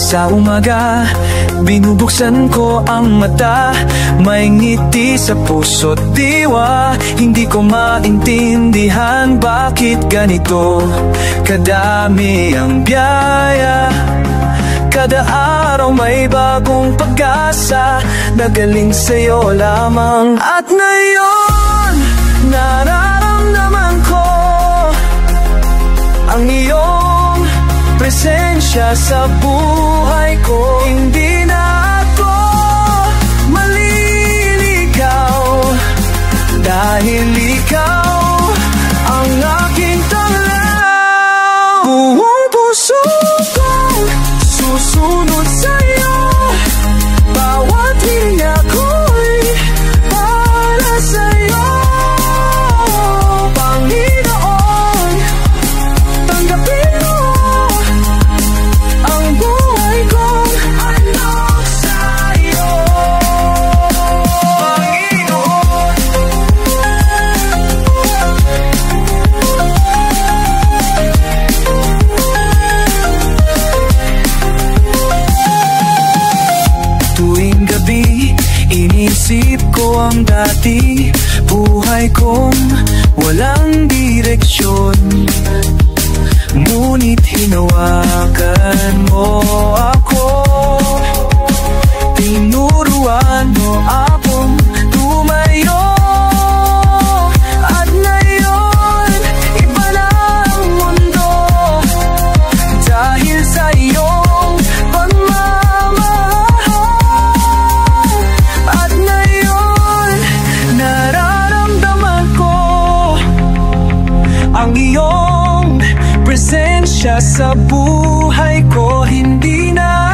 Sa umaga, binubuksan ko ang mata, may ngiti sa puso't diwa. Hindi ko maintindihan bakit ganito kadami ang biyaya. Kada araw may bagong pag-asa na galing sa'yo lamang. At ngayon, nararamdaman ko ang iyong presensya sa buhay ko. Hindi na ako maliligaw dahil ikaw ang aking tanglaw. Buong puso kong susunod sa'yo, bawat hininga ko'y para sa'yo. Panginoon, tanggapin mo ang buhay kong alok sa'yo. Panginoon, tuwing gabi, inisip ko ang dati, buhay kong walang direksyon. Ngunit hinawakan mo ako, tinuruan mo akong tumayo. At ngayon, iba na ang mundo dahil sa iyong pagmamahal. At ngayon, nararamdaman ko ang iyong presensya sa buhay ko. Hindi na